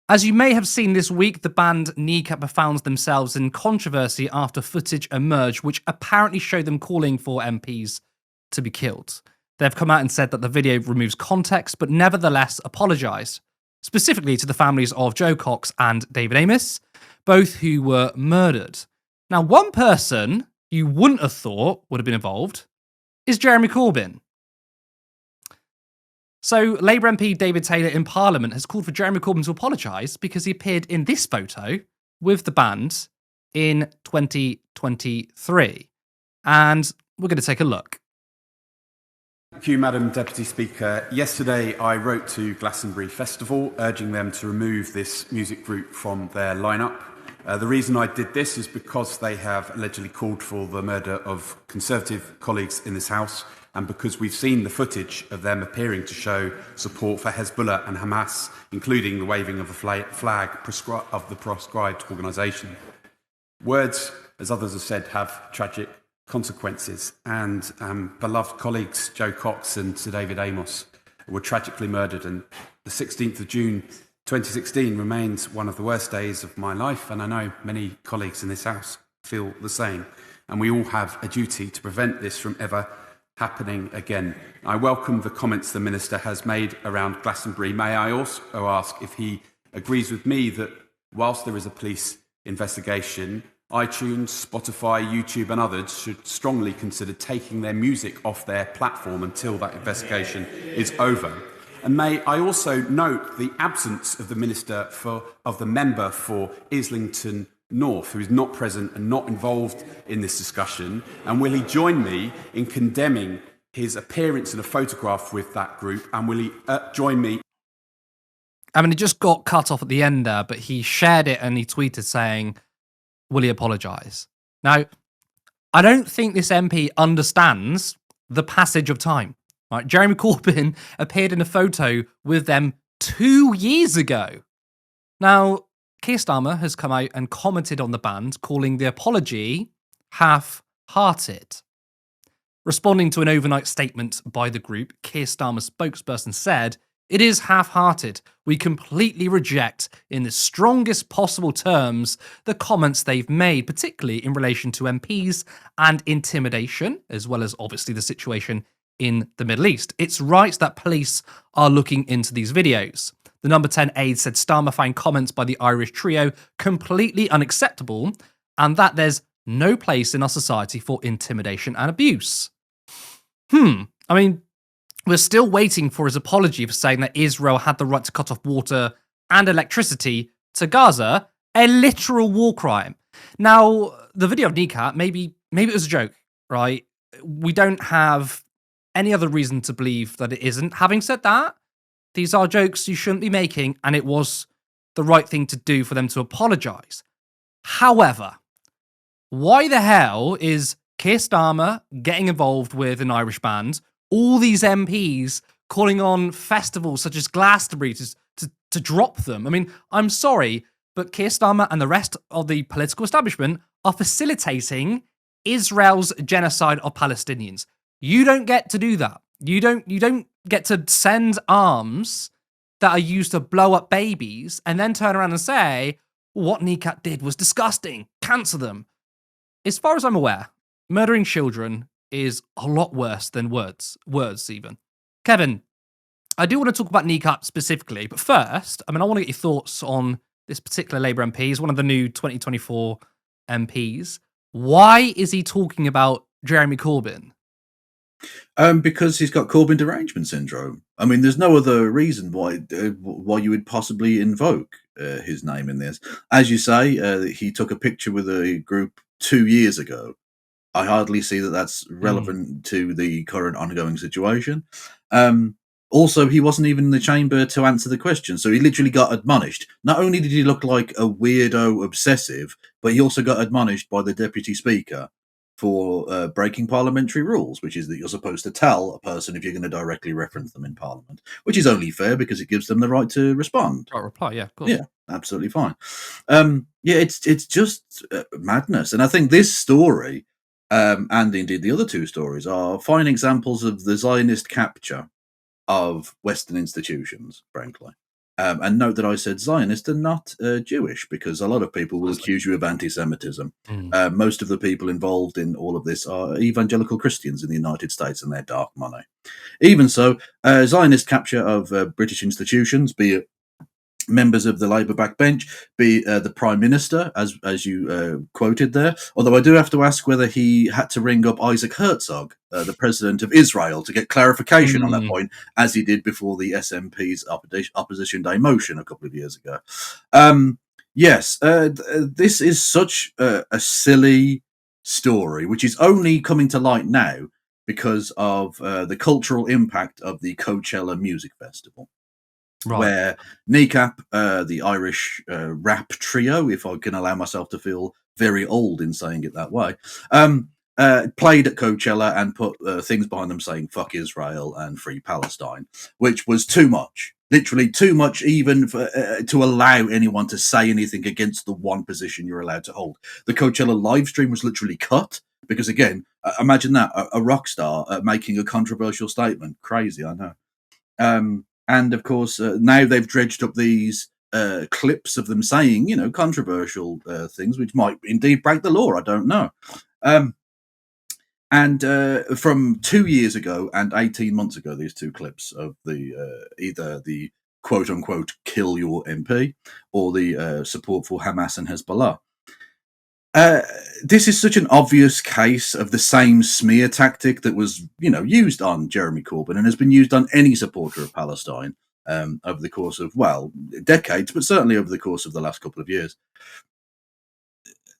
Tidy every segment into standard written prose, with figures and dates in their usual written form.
As you may have seen this week, the band Kneecap have found themselves in controversy after footage emerged which apparently showed them calling for MPs to be killed. They've come out and said that the video removes context, but nevertheless apologised, specifically to the families of Joe Cox and David Amos, both who were murdered. Now, one person you wouldn't have thought would have been involved is Jeremy Corbyn. So, Labour MP David Taylor in Parliament has called for Jeremy Corbyn to apologise because he appeared in this photo with the band in 2023. And we're going to take a look. Thank you, Madam Deputy Speaker. Yesterday, I wrote to Glastonbury Festival urging them to remove this music group from their lineup. The reason I did this is because they have allegedly called for the murder of Conservative colleagues in this House, and because we've seen the footage of them appearing to show support for Hezbollah and Hamas, including the waving of the flag of the proscribed organisation. Words, as others have said, have tragic consequences, and beloved colleagues Joe Cox and Sir David Amos were tragically murdered, and the 16th of June 2016 remains one of the worst days of my life, and I know many colleagues in this House feel the same, and we all have a duty to prevent this from ever happening again. I welcome the comments the Minister has made around Glastonbury. May I also ask if he agrees with me that whilst there is a police investigation, iTunes, Spotify, YouTube and others should strongly consider taking their music off their platform until that investigation is over. And may I also note the absence of the member for Islington North, who is not present and not involved in this discussion, and will he join me in condemning his appearance in a photograph with that group, and will he join me? I mean, it just got cut off at the end there, but he shared it and he tweeted saying, will he apologise? Now, I don't think this MP understands the passage of time. Right? Jeremy Corbyn appeared in a photo with them 2 years ago. Now, Keir Starmer has come out and commented on the band, calling the apology half-hearted. Responding to an overnight statement by the group, Keir Starmer's spokesperson said, "It is half-hearted. We completely reject, in the strongest possible terms, the comments they've made, particularly in relation to MPs and intimidation, as well as obviously the situation in the Middle East. It's right that police are looking into these videos." The number 10 aide said Starmer found comments by the Irish trio completely unacceptable and that there's no place in our society for intimidation and abuse. I mean, we're still waiting for his apology for saying that Israel had the right to cut off water and electricity to Gaza, a literal war crime. Now, the video of Kneecap, maybe it was a joke, right? We don't have any other reason to believe that it isn't. Having said that, these are jokes you shouldn't be making, and it was the right thing to do for them to apologise. However, why the hell is Keir Starmer getting involved with an Irish band, all these MPs calling on festivals such as Glastonbury to drop them? I mean, I'm sorry, but Keir Starmer and the rest of the political establishment are facilitating Israel's genocide of Palestinians. You don't get to do that. You don't get to send arms that are used to blow up babies and then turn around and say, what Kneecap did was disgusting. Cancel them. As far as I'm aware, murdering children is a lot worse than words even. Kevin, I do want to talk about Kneecap specifically, but first, I want to get your thoughts on this particular Labour MP. He's one of the new 2024 MPs. Why is he talking about Jeremy Corbyn? Because he's got Corbyn derangement syndrome. I mean, there's no other reason why you would possibly invoke his name in this. As you say, he took a picture with a group 2 years ago. I hardly see that that's relevant to the current ongoing situation. Also, he wasn't even in the chamber to answer the question, so he literally got admonished. Not only did he look like a weirdo obsessive, but he also got admonished by the Deputy Speaker for breaking parliamentary rules, which is that you're supposed to tell a person if you're going to directly reference them in Parliament, which is only fair because it gives them the right to respond. Right, reply, yeah, of course. Yeah, absolutely fine. It's just madness. And I think this story, and indeed the other two stories, are fine examples of the Zionist capture of Western institutions, frankly. And note that I said Zionist and not Jewish, because a lot of people will accuse you of anti-Semitism. Most of the people involved in all of this are evangelical Christians in the United States, and they're dark money. Even so, Zionist capture of British institutions, be it members of the Labour backbench, be the Prime Minister, as you quoted there. Although I do have to ask whether he had to ring up Isaac Herzog, the President of Israel, to get clarification on that point, as he did before the SNP's Opposition Day motion a couple of years ago. Yes, this is such a silly story, which is only coming to light now because of the cultural impact of the Coachella Music Festival. Right. Where Kneecap, the Irish rap trio, if I can allow myself to feel very old in saying it that way, played at Coachella and put things behind them saying "fuck Israel" and "free Palestine," which was too much, literally too much, even for, to allow anyone to say anything against the one position you're allowed to hold. The Coachella live stream was literally cut because, again, imagine that, a rock star making a controversial statement. Crazy, I know. And of course, now they've dredged up these clips of them saying, controversial things, which might indeed break the law. I don't know. And from 2 years ago and 18 months ago, these two clips of the either the quote unquote "kill your MP" or the support for Hamas and Hezbollah. This is such an obvious case of the same smear tactic that was, used on Jeremy Corbyn and has been used on any supporter of Palestine over the course of, decades, but certainly over the course of the last couple of years.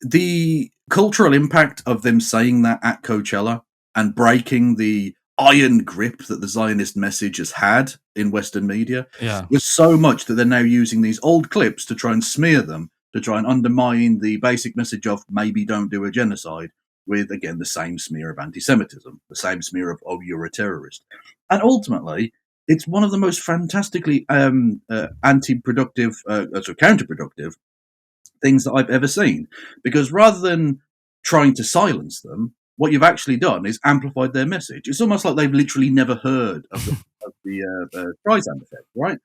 The cultural impact of them saying that at Coachella and breaking the iron grip that the Zionist message has had in Western media was so much that they're now using these old clips to try and smear them, to try and undermine the basic message of maybe don't do a genocide with, again, the same smear of anti-Semitism, the same smear of, oh, you're a terrorist. And ultimately, it's one of the most fantastically counterproductive things that I've ever seen. Because rather than trying to silence them, what you've actually done is amplified their message. It's almost like they've literally never heard of the Streisand effect, right?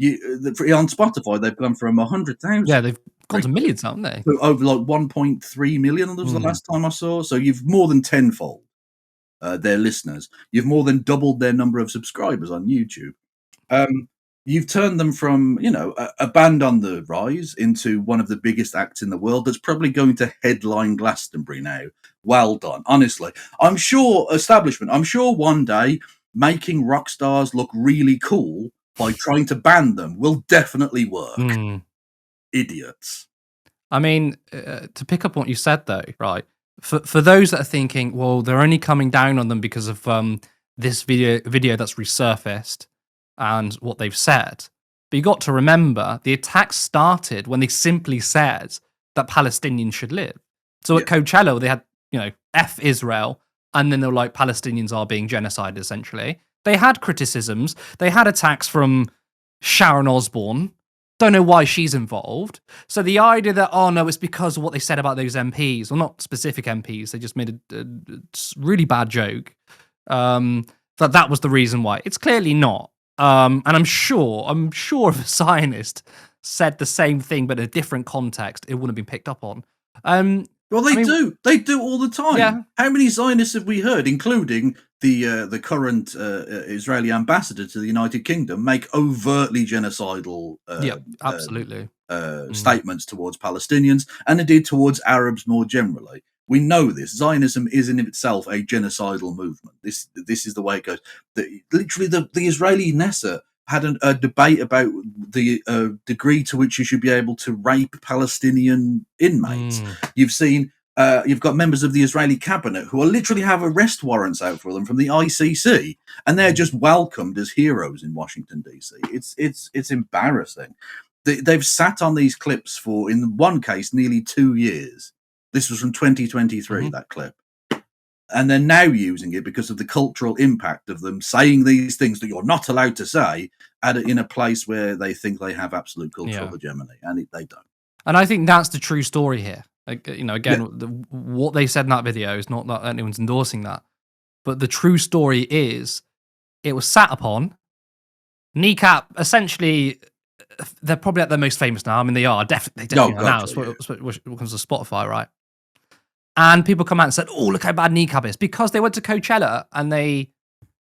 On Spotify, they've gone from 100,000. Yeah, they've gone to millions, haven't they? To over 1.3 million. That was the last time I saw. So you've more than tenfold their listeners. You've more than doubled their number of subscribers on YouTube. You've turned them from, a band on the rise into one of the biggest acts in the world that's probably going to headline Glastonbury now. Well done. Honestly, I'm sure one day making rock stars look really cool by trying to ban them will definitely work. Idiots. I mean, to pick up on what you said, though, right? For those that are thinking, well, they're only coming down on them because of this video that's resurfaced and what they've said. But you got to remember, the attack started when they simply said that Palestinians should live. So at Coachella, they had, F Israel, and then they were like, Palestinians are being genocided, essentially. They had criticisms. They had attacks from Sharon Osbourne. Don't know why she's involved. So the idea that, oh no, it's because of what they said about those MPs, well, not specific MPs, they just made a really bad joke, that was the reason why. It's clearly not. And I'm sure if a Zionist said the same thing but in a different context, it wouldn't have been picked up on. Well, they do. They do all the time. Yeah. How many Zionists have we heard, including the current Israeli ambassador to the United Kingdom, make overtly genocidal absolutely statements towards Palestinians and indeed towards Arabs more generally? We know this. Zionism is in itself a genocidal movement. This is the way it goes. Literally, the Israeli Knesset had a debate about the degree to which you should be able to rape Palestinian inmates. You've seen, you've got members of the Israeli cabinet who are literally have arrest warrants out for them from the ICC, and they're just welcomed as heroes in Washington DC. It's embarrassing. They've sat on these clips for, in one case, nearly 2 years. This was from 2023, that clip. And they're now using it because of the cultural impact of them saying these things that you're not allowed to say in a place where they think they have absolute cultural hegemony, and they don't. And I think that's the true story here. What they said in that video is not that anyone's endorsing that, but the true story is it was sat upon. Kneecap essentially they're probably at their most famous now. I mean, they definitely are now. gotcha, yeah. What comes to Spotify, right? And people come out and said, "Oh, look how bad Kneecap is," because they went to Coachella and they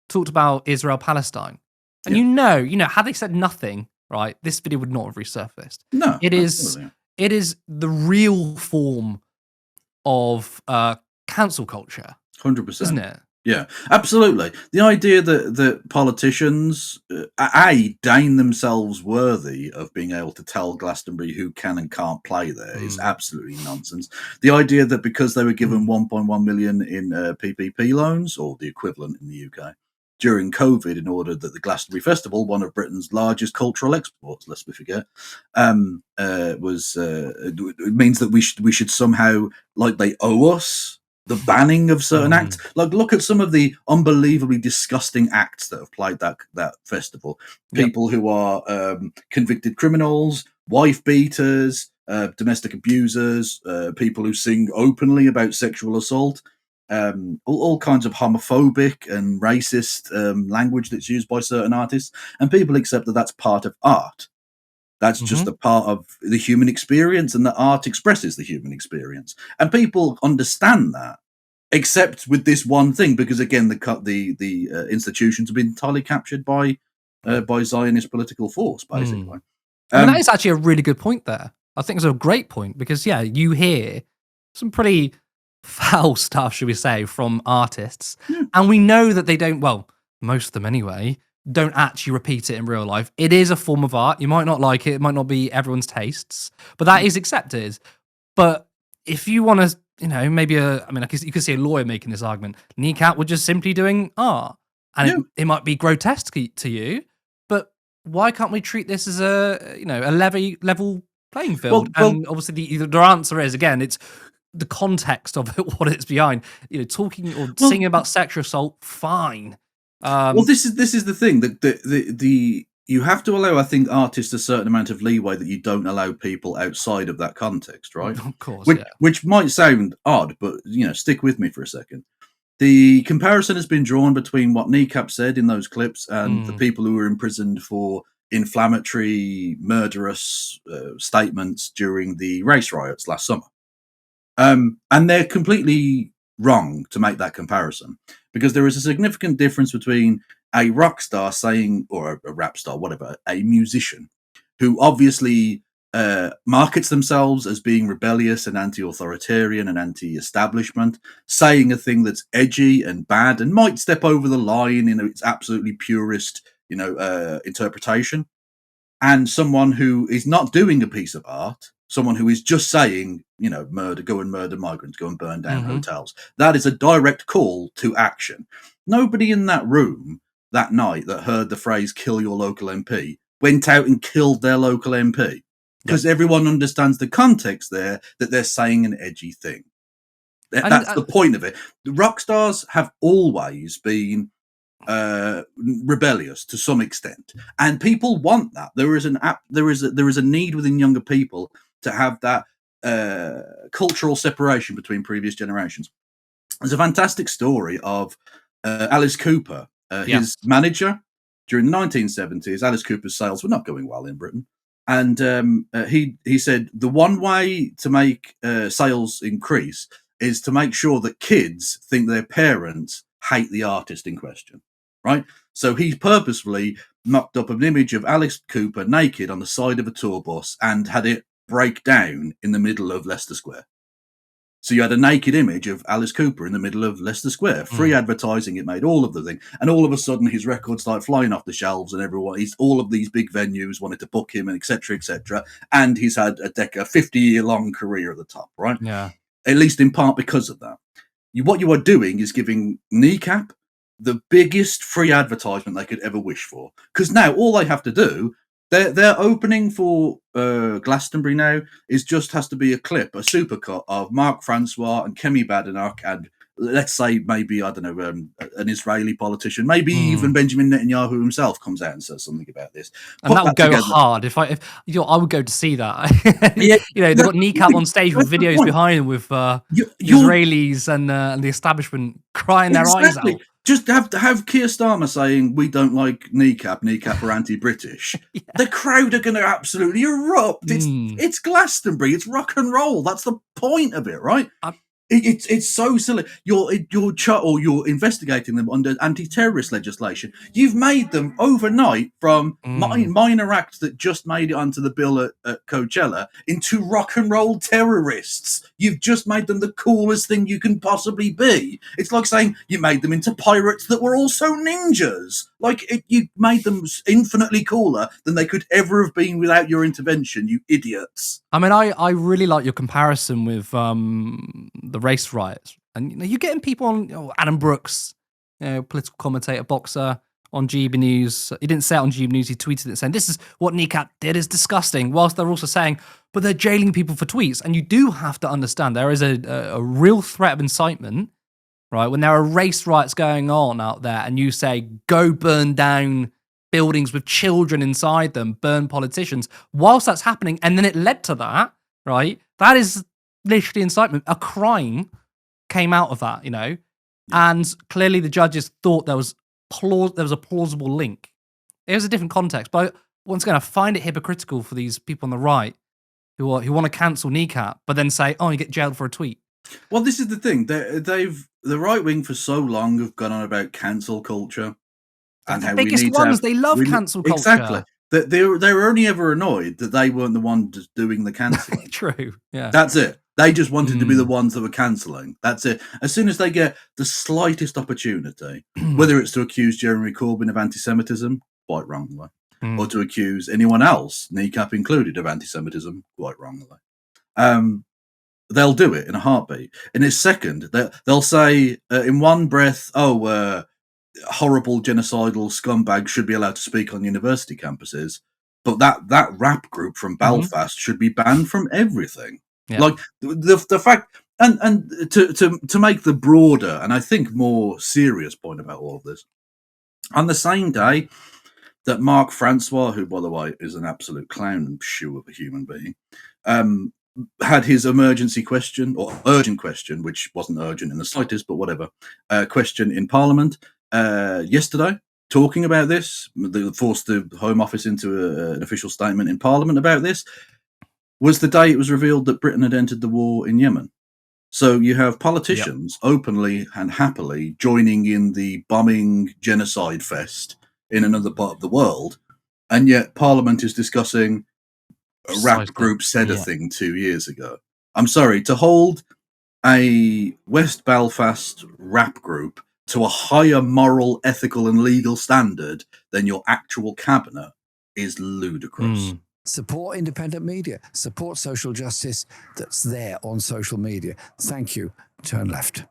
talked about Israel Palestine. And Yeah. had they said nothing, right, this video would not have resurfaced. No, It is absolutely. it is the real form of cancel culture, 100%. isn't it? Yeah, absolutely. The idea that politicians deign themselves worthy of being able to tell Glastonbury who can and can't play there is absolutely nonsense. The idea that because they were given 1.1 million in PPP loans, or the equivalent in the UK, during COVID, in order that the Glastonbury Festival, one of Britain's largest cultural exports, lest we forget, it means that we should somehow, like, they owe us the banning of certain acts. Like, look at some of the unbelievably disgusting acts that have played that festival. People who are convicted criminals, wife beaters, domestic abusers, people who sing openly about sexual assault, all kinds of homophobic and racist language that's used by certain artists, and people accept that that's part of art. That's just a part of the human experience, and that art expresses the human experience. And people understand that, except with this one thing, because again, the institutions have been entirely captured by Zionist political force, basically. And that is actually a really good point there. I think it's a great point because, you hear some pretty foul stuff, should we say, from artists. And we know that they don't, well, most of them anyway, don't actually repeat it in real life. It is a form of art. You might not like it. It might not be everyone's tastes, but that is accepted. But if you want to, maybe you could see a lawyer making this argument. Kneecap were just simply doing art. And it might be grotesque to you, but why can't we treat this as a level playing field? And obviously the answer is, again, it's the context of it, what it's behind. Talking or singing about sexual assault, fine. This is the thing, that you have to allow, I think, artists a certain amount of leeway that you don't allow people outside of that context, right? Of course, which might sound odd, but stick with me for a second. The comparison has been drawn between what Kneecap said in those clips and the people who were imprisoned for inflammatory, murderous statements during the race riots last summer. And they're completely wrong to make that comparison, because there is a significant difference between a rock star saying, or a rap star, whatever, a musician who obviously markets themselves as being rebellious and anti-authoritarian and anti-establishment, saying a thing that's edgy and bad and might step over the line in its absolutely purist, interpretation, and someone who is not doing a piece of art, someone who is just saying, go and murder migrants, go and burn down hotels. That is a direct call to action. Nobody in that room that night that heard the phrase "kill your local MP" went out and killed their local MP, because everyone understands the context there, that they're saying an edgy thing. That's the point of it. The rock stars have always been rebellious to some extent, and people want that. There is a need within younger people to have that cultural separation between previous generations. There's a fantastic story of Alice Cooper, his manager during the 1970s. Alice Cooper's sales were not going well in Britain, and he said the one way to make sales increase is to make sure that kids think their parents hate the artist in question, right? So he purposefully mocked up an image of Alice Cooper naked on the side of a tour bus and had it break down in the middle of Leicester Square. So you had a naked image of Alice Cooper in the middle of Leicester Square. Free advertising, it made all of the thing. And all of a sudden his records started flying off the shelves, and all of these big venues wanted to book him, and etc., etc. And he's had a 50-year-long career at the top, right? Yeah. At least in part because of that. What you are doing is giving Kneecap the biggest free advertisement they could ever wish for. Because now all they have to do, their opening for Glastonbury now has to be a clip, a supercut of Mark Francois and Kemi Badenoch, and let's say maybe, I don't know, an Israeli politician, maybe even Benjamin Netanyahu himself comes out and says something about this. And that would go hard. If I would go to see that. They've got Kneecap on stage with videos behind them with Israelis and the establishment crying their eyes out. Just have Keir Starmer saying we don't like Kneecap are anti-British. Yeah. The crowd are going to absolutely erupt. It's Glastonbury. It's rock and roll. That's the point of it, right? It's so silly. You're investigating them under anti-terrorist legislation. You've made them overnight from minor acts that just made it onto the bill at Coachella into rock and roll terrorists. You've just made them the coolest thing you can possibly be. It's like saying you made them into pirates that were also ninjas. You made them infinitely cooler than they could ever have been without your intervention, you idiots. I mean, I really like your comparison with the race riots, and you're getting people on Adam Brooks, political commentator, boxer on GB News. He didn't say it on GB News. He tweeted it saying, "This is what Kneecap did is disgusting." Whilst they're also saying, "But they're jailing people for tweets." And you do have to understand there is a real threat of incitement, right? When there are race riots going on out there, and you say, "Go burn down buildings with children inside them, burn politicians," whilst that's happening, and then it led to that, right? That is literally incitement. A crime came out of that, and clearly the judges thought there was a plausible link. It was a different context, but once again, I find it hypocritical for these people on the right who want to cancel Kneecap, but then say, "Oh, you get jailed for a tweet." Well, this is the thing. The right wing for so long have gone on about cancel culture. And the biggest ones, they love cancel culture. Exactly. They were only ever annoyed that they weren't the ones doing the cancelling. True, yeah. That's it. They just wanted to be the ones that were cancelling. That's it. As soon as they get the slightest opportunity, whether it's to accuse Jeremy Corbyn of anti-Semitism, quite wrongly, or to accuse anyone else, Kneecap included, of anti-Semitism, quite wrongly, they'll do it in a heartbeat. In a second, they'll say in one breath, horrible genocidal scumbags should be allowed to speak on university campuses, but that rap group from Belfast should be banned from everything. Yeah. Like the fact, and to make the broader and I think more serious point about all of this, on the same day that Mark Francois, who by the way is an absolute clown shoe of a human being, had his emergency question or urgent question, which wasn't urgent in the slightest, but whatever, question in Parliament yesterday, talking about this, forced the Home Office into an official statement in Parliament about this, was the day it was revealed that Britain had entered the war in Yemen. So you have politicians openly and happily joining in the bombing genocide fest in another part of the world, and yet Parliament is discussing a rap group said a thing 2 years ago. I'm sorry, to hold a West Belfast rap group to a higher moral, ethical and legal standard than your actual cabinet is ludicrous. Support independent media. Support social justice that's there on social media. Thank you. Turn left.